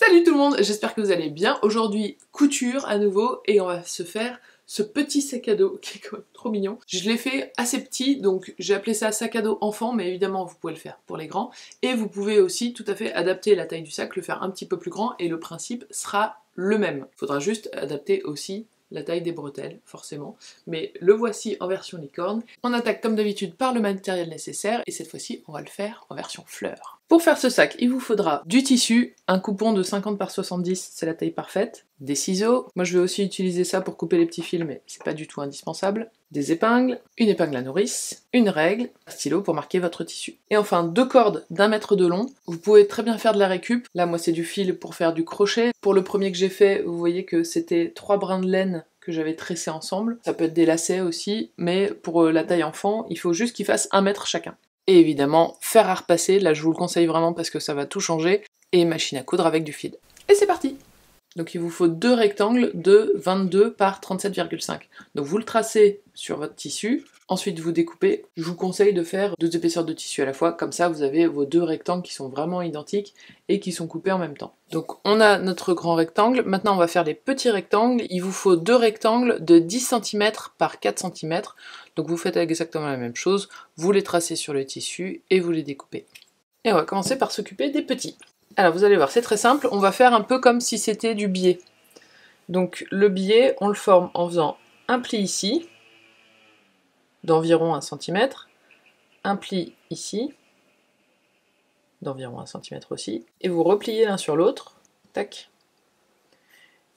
Salut tout le monde, j'espère que vous allez bien. Aujourd'hui, couture à nouveau et on va se faire ce petit sac à dos qui est quand même trop mignon. Je l'ai fait assez petit, donc j'ai appelé ça sac à dos enfant, mais évidemment vous pouvez le faire pour les grands. Et vous pouvez aussi tout à fait adapter la taille du sac, le faire un petit peu plus grand et le principe sera le même. Il faudra juste adapter aussi la taille des bretelles, forcément. Mais le voici en version licorne. On attaque comme d'habitude par le matériel nécessaire et cette fois-ci on va le faire en version fleur. Pour faire ce sac, il vous faudra du tissu, un coupon de 50 par 70, c'est la taille parfaite, des ciseaux, moi je vais aussi utiliser ça pour couper les petits fils mais c'est pas du tout indispensable, des épingles, une épingle à nourrice, une règle, un stylo pour marquer votre tissu. Et enfin 2 cordes d'1 mètre de long, vous pouvez très bien faire de la récup, là moi c'est du fil pour faire du crochet, pour le premier que j'ai fait vous voyez que c'était 3 brins de laine que j'avais tressés ensemble, ça peut être des lacets aussi, mais pour la taille enfant, il faut juste qu'ils fassent 1 mètre chacun. Et évidemment, fer à repasser, là je vous le conseille vraiment parce que ça va tout changer, et machine à coudre avec du fil. Et c'est parti! Donc il vous faut 2 rectangles de 22 par 37,5. Donc vous le tracez sur votre tissu, ensuite vous découpez. Je vous conseille de faire 2 épaisseurs de tissu à la fois, comme ça vous avez vos 2 rectangles qui sont vraiment identiques et qui sont coupés en même temps. Donc on a notre grand rectangle, maintenant on va faire les petits rectangles. Il vous faut 2 rectangles de 10 cm par 4 cm. Donc vous faites exactement la même chose, vous les tracez sur le tissu et vous les découpez. Et on va commencer par s'occuper des petits. Alors vous allez voir, c'est très simple, on va faire un peu comme si c'était du biais. Donc le biais, on le forme en faisant un pli ici, d'environ 1 cm, un pli ici, d'environ 1 cm aussi, et vous repliez l'un sur l'autre, tac.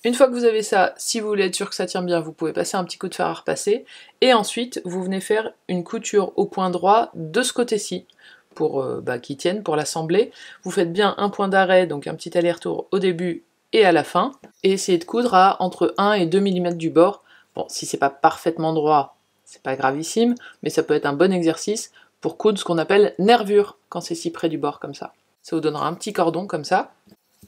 Une fois que vous avez ça, si vous voulez être sûr que ça tient bien, vous pouvez passer un petit coup de fer à repasser, et ensuite vous venez faire une couture au point droit de ce côté-ci, pour qu'il tienne, pour l'assembler. Vous faites bien un point d'arrêt, donc un petit aller-retour au début et à la fin, et essayez de coudre à entre 1 et 2 mm du bord. Bon, si c'est pas parfaitement droit, c'est pas gravissime, mais ça peut être un bon exercice pour coudre ce qu'on appelle nervure, quand c'est si près du bord comme ça. Ça vous donnera un petit cordon comme ça,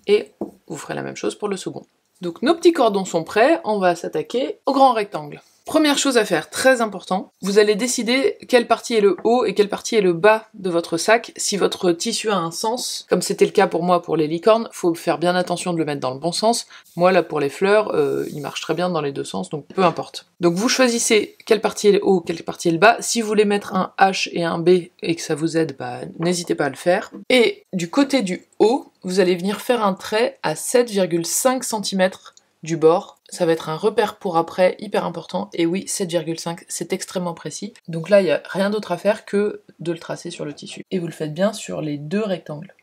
et vous ferez la même chose pour le second. Donc nos petits cordons sont prêts, on va s'attaquer au grand rectangle. Première chose à faire, très important, vous allez décider quelle partie est le haut et quelle partie est le bas de votre sac. Si votre tissu a un sens, comme c'était le cas pour moi pour les licornes, faut faire bien attention de le mettre dans le bon sens. Moi là pour les fleurs, il marche très bien dans les deux sens, donc peu importe. Donc vous choisissez quelle partie est le haut, quelle partie est le bas. Si vous voulez mettre un H et un B et que ça vous aide, n'hésitez pas à le faire. Et du côté du haut, vous allez venir faire un trait à 7,5 cm du bord. Ça va être un repère pour après, hyper important, et oui, 7,5, c'est extrêmement précis. Donc là, il n'y a rien d'autre à faire que de le tracer sur le tissu. Et vous le faites bien sur les 2 rectangles.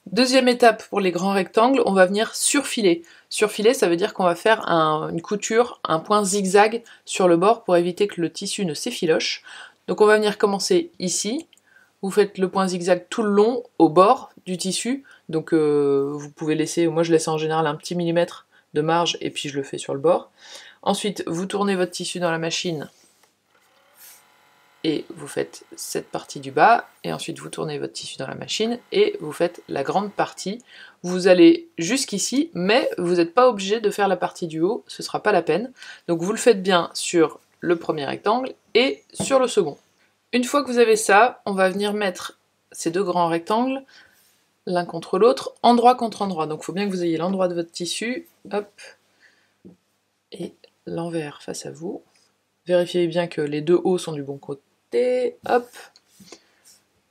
Deuxième étape pour les grands rectangles, on va venir surfiler. Surfiler, ça veut dire qu'on va faire une couture, un point zigzag sur le bord pour éviter que le tissu ne s'effiloche. Donc on va venir commencer ici. Vous faites le point zigzag tout le long, au bord du tissu. Donc vous pouvez laisser, moi je laisse en général un petit millimètre de marge et puis je le fais sur le bord. Ensuite, vous tournez votre tissu dans la machine et vous faites cette partie du bas, et ensuite vous tournez votre tissu dans la machine et vous faites la grande partie. Vous allez jusqu'ici, mais vous n'êtes pas obligé de faire la partie du haut, ce sera pas la peine. Donc vous le faites bien sur le premier rectangle et sur le second. Une fois que vous avez ça, on va venir mettre ces 2 grands rectangles l'un contre l'autre, endroit contre endroit. Donc il faut bien que vous ayez l'endroit de votre tissu, hop, et l'envers face à vous. Vérifiez bien que les 2 hauts sont du bon côté, hop.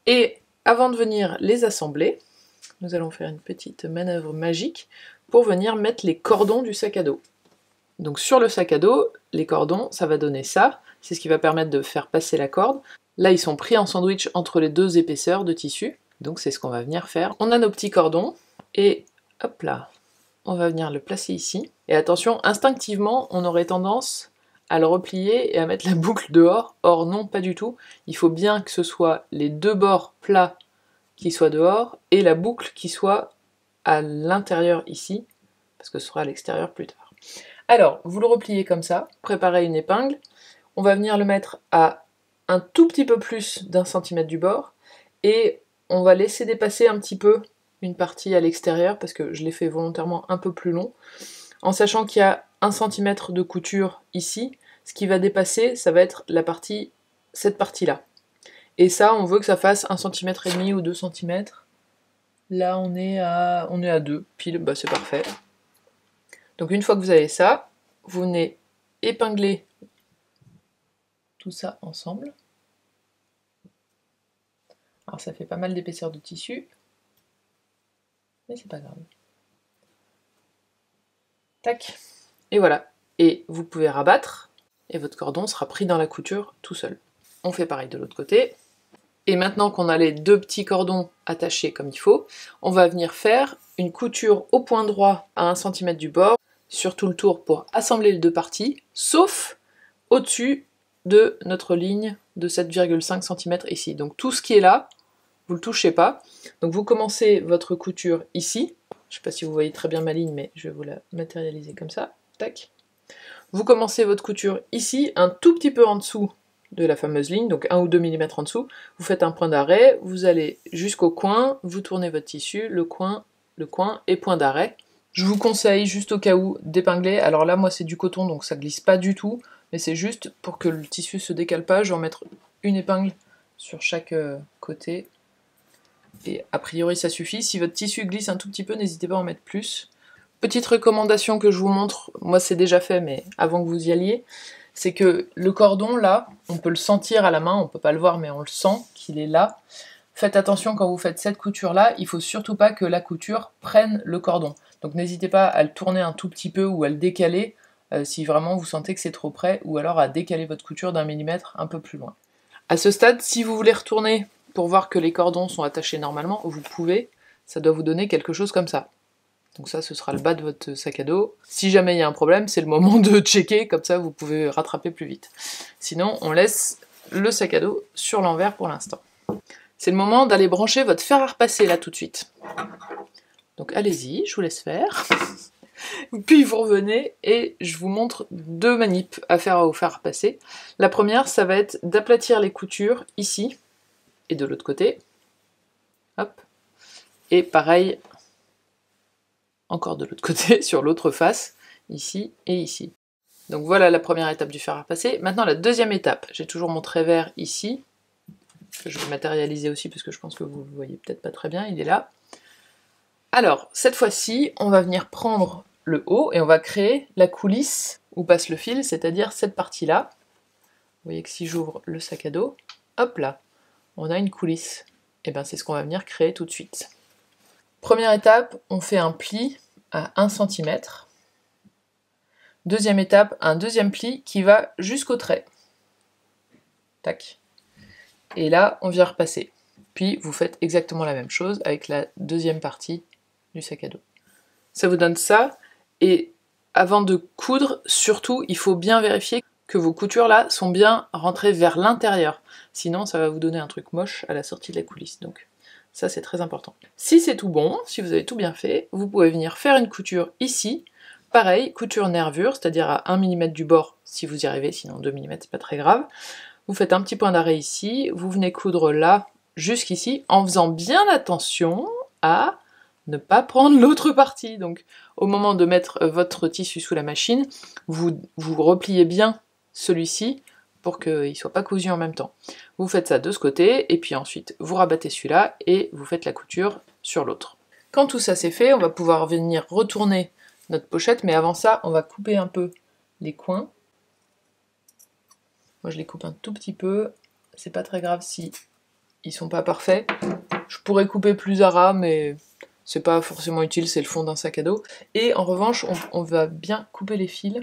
Et avant de venir les assembler, nous allons faire une petite manœuvre magique pour venir mettre les cordons du sac à dos. Donc sur le sac à dos, les cordons, ça va donner ça, c'est ce qui va permettre de faire passer la corde. Là, ils sont pris en sandwich entre les 2 épaisseurs de tissu. Donc c'est ce qu'on va venir faire. On a nos petits cordons, et hop là, on va venir le placer ici. Et attention, instinctivement, on aurait tendance à le replier et à mettre la boucle dehors. Or non, pas du tout. Il faut bien que ce soit les 2 bords plats qui soient dehors, et la boucle qui soit à l'intérieur ici, parce que ce sera à l'extérieur plus tard. Alors, vous le repliez comme ça, préparez une épingle. On va venir le mettre à un tout petit peu plus d'1 cm du bord, et on va laisser dépasser un petit peu une partie à l'extérieur, parce que je l'ai fait volontairement un peu plus long, en sachant qu'il y a 1 cm de couture ici. Ce qui va dépasser, ça va être cette partie-là. Et ça, on veut que ça fasse 1,5 cm ou 2 cm. Là on est à 2, pile, bah c'est parfait. Donc une fois que vous avez ça, vous venez épingler tout ça ensemble. Alors ça fait pas mal d'épaisseur de tissu, mais c'est pas grave. Tac, et voilà. Et vous pouvez rabattre, et votre cordon sera pris dans la couture tout seul. On fait pareil de l'autre côté. Et maintenant qu'on a les deux petits cordons attachés comme il faut, on va venir faire une couture au point droit à 1 cm du bord, sur tout le tour pour assembler les deux parties, sauf au-dessus de notre ligne de 7,5 cm ici. Donc tout ce qui est là, vous ne le touchez pas. Donc vous commencez votre couture ici. Je ne sais pas si vous voyez très bien ma ligne, mais je vais vous la matérialiser comme ça. Tac. Vous commencez votre couture ici, un tout petit peu en dessous de la fameuse ligne, donc 1 ou 2 mm en dessous. Vous faites un point d'arrêt, vous allez jusqu'au coin, vous tournez votre tissu, le coin et point d'arrêt. Je vous conseille, juste au cas où, d'épingler. Alors là, moi c'est du coton, donc ça glisse pas du tout, mais c'est juste pour que le tissu se décale pas. Je vais en mettre une épingle sur chaque côté. Et a priori ça suffit. Si votre tissu glisse un tout petit peu, n'hésitez pas à en mettre plus. Petite recommandation que je vous montre, moi c'est déjà fait, mais avant que vous y alliez, c'est que le cordon là, on peut le sentir à la main, on peut pas le voir, mais on le sent qu'il est là. Faites attention quand vous faites cette couture là, il faut surtout pas que la couture prenne le cordon. Donc n'hésitez pas à le tourner un tout petit peu ou à le décaler si vraiment vous sentez que c'est trop près, ou alors à décaler votre couture d'1 millimètre un peu plus loin. À ce stade, si vous voulez retourner pour voir que les cordons sont attachés normalement, vous pouvez, ça doit vous donner quelque chose comme ça. Donc ça, ce sera le bas de votre sac à dos. Si jamais il y a un problème, c'est le moment de checker, comme ça vous pouvez rattraper plus vite. Sinon, on laisse le sac à dos sur l'envers pour l'instant. C'est le moment d'aller brancher votre fer à repasser là tout de suite. Donc allez-y, je vous laisse faire. Puis vous revenez et je vous montre deux manips à faire au fer à repasser. La première, ça va être d'aplatir les coutures ici et de l'autre côté. Hop. Et pareil, encore de l'autre côté, sur l'autre face, ici et ici. Donc voilà la première étape du fer à repasser. Maintenant la deuxième étape, j'ai toujours mon trait vert ici, que je vais matérialiser aussi parce que je pense que vous ne le voyez peut-être pas très bien, il est là. Alors, cette fois-ci, on va venir prendre le haut et on va créer la coulisse où passe le fil, c'est-à-dire cette partie-là. Vous voyez que si j'ouvre le sac à dos, hop là, on a une coulisse. Et bien c'est ce qu'on va venir créer tout de suite. Première étape, on fait un pli à 1 cm. Deuxième étape, un deuxième pli qui va jusqu'au trait. Tac. Et là, on vient repasser. Puis vous faites exactement la même chose avec la deuxième partie du sac à dos. Ça vous donne ça, et avant de coudre, surtout, il faut bien vérifier que vos coutures là sont bien rentrées vers l'intérieur. Sinon, ça va vous donner un truc moche à la sortie de la coulisse. Donc ça, c'est très important. Si c'est tout bon, si vous avez tout bien fait, vous pouvez venir faire une couture ici. Pareil, couture nervure, c'est-à-dire à 1 mm du bord, si vous y arrivez, sinon 2 mm, c'est pas très grave. Vous faites un petit point d'arrêt ici, vous venez coudre là, jusqu'ici, en faisant bien attention à ne pas prendre l'autre partie. Donc au moment de mettre votre tissu sous la machine, vous repliez bien celui-ci pour qu'il ne soit pas cousu en même temps. Vous faites ça de ce côté, et puis ensuite vous rabattez celui-là et vous faites la couture sur l'autre. Quand tout ça c'est fait, on va pouvoir venir retourner notre pochette, mais avant ça, on va couper un peu les coins. Moi je les coupe un tout petit peu, c'est pas très grave si ils sont pas parfaits. Je pourrais couper plus à ras, mais c'est pas forcément utile, c'est le fond d'un sac à dos. Et en revanche, on va bien couper les fils.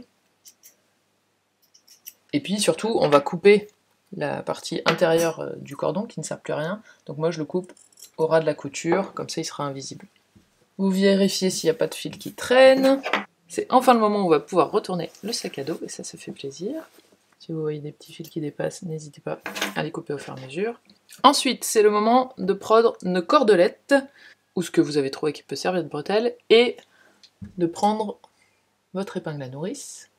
Et puis surtout, on va couper la partie intérieure du cordon qui ne sert plus à rien. Donc moi je le coupe au ras de la couture, comme ça il sera invisible. Vous vérifiez s'il n'y a pas de fil qui traîne. C'est enfin le moment où on va pouvoir retourner le sac à dos, et ça fait plaisir. Si vous voyez des petits fils qui dépassent, n'hésitez pas à les couper au fur et à mesure. Ensuite, c'est le moment de prendre une cordelette, ou ce que vous avez trouvé qui peut servir de bretelle, et de prendre votre épingle à nourrice.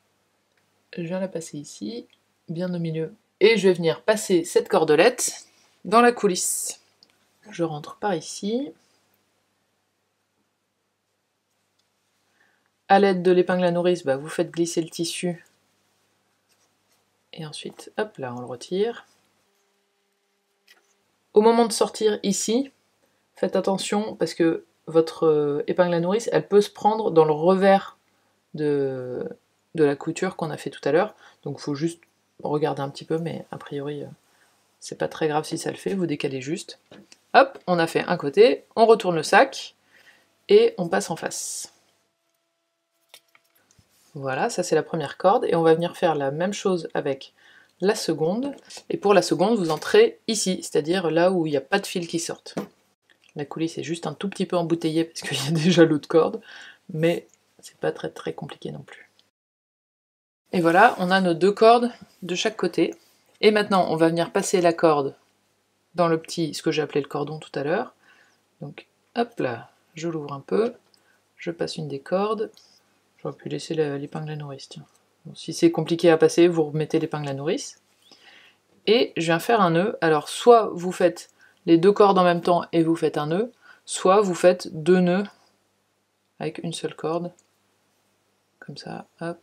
Je viens la passer ici, bien au milieu. Et je vais venir passer cette cordelette dans la coulisse. Je rentre par ici. À l'aide de l'épingle à nourrice, vous faites glisser le tissu. Et ensuite, hop là, on le retire. Au moment de sortir ici, faites attention parce que votre épingle à nourrice, elle peut se prendre dans le revers de la couture qu'on a fait tout à l'heure. Donc il faut juste regarder un petit peu, mais a priori, c'est pas très grave si ça le fait, vous décalez juste. Hop, on a fait un côté, on retourne le sac, et on passe en face. Voilà, ça c'est la première corde, et on va venir faire la même chose avec la seconde. Et pour la seconde, vous entrez ici, c'est-à-dire là où il n'y a pas de fil qui sortent. La coulisse est juste un tout petit peu embouteillée parce qu'il y a déjà l'autre corde, mais c'est pas très très compliqué non plus. Et voilà, on a nos 2 cordes de chaque côté. Et maintenant, on va venir passer la corde dans le petit, ce que j'ai appelé le cordon tout à l'heure. Donc, hop là, je l'ouvre un peu, je passe une des cordes. J'aurais pu laisser l'épingle à nourrice, tiens. Bon, si c'est compliqué à passer, vous remettez l'épingle à nourrice. Et je viens faire un nœud. Alors, soit vous faites les 2 cordes en même temps et vous faites un nœud, soit vous faites 2 nœuds avec une seule corde. Comme ça, hop.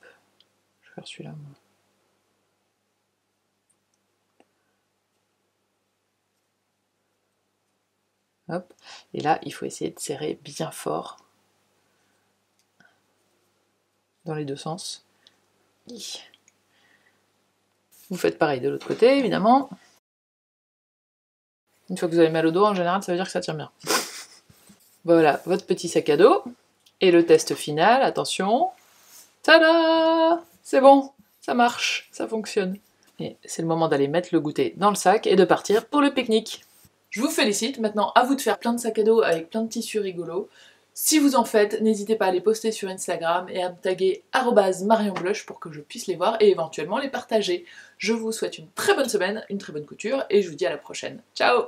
Je vais faire celui-là, moi. Hop. Et là, il faut essayer de serrer bien fort. Dans les 2 sens. Vous faites pareil de l'autre côté, évidemment. Une fois que vous avez mal au dos, en général, ça veut dire que ça tient bien. Voilà, votre petit sac à dos. Et le test final, attention. Tada! C'est bon, ça marche, ça fonctionne. Et c'est le moment d'aller mettre le goûter dans le sac et de partir pour le pique-nique. Je vous félicite, maintenant à vous de faire plein de sacs à dos avec plein de tissus rigolos. Si vous en faites, n'hésitez pas à les poster sur Instagram et à me taguer @MarionBlush pour que je puisse les voir et éventuellement les partager. Je vous souhaite une très bonne semaine, une très bonne couture et je vous dis à la prochaine. Ciao!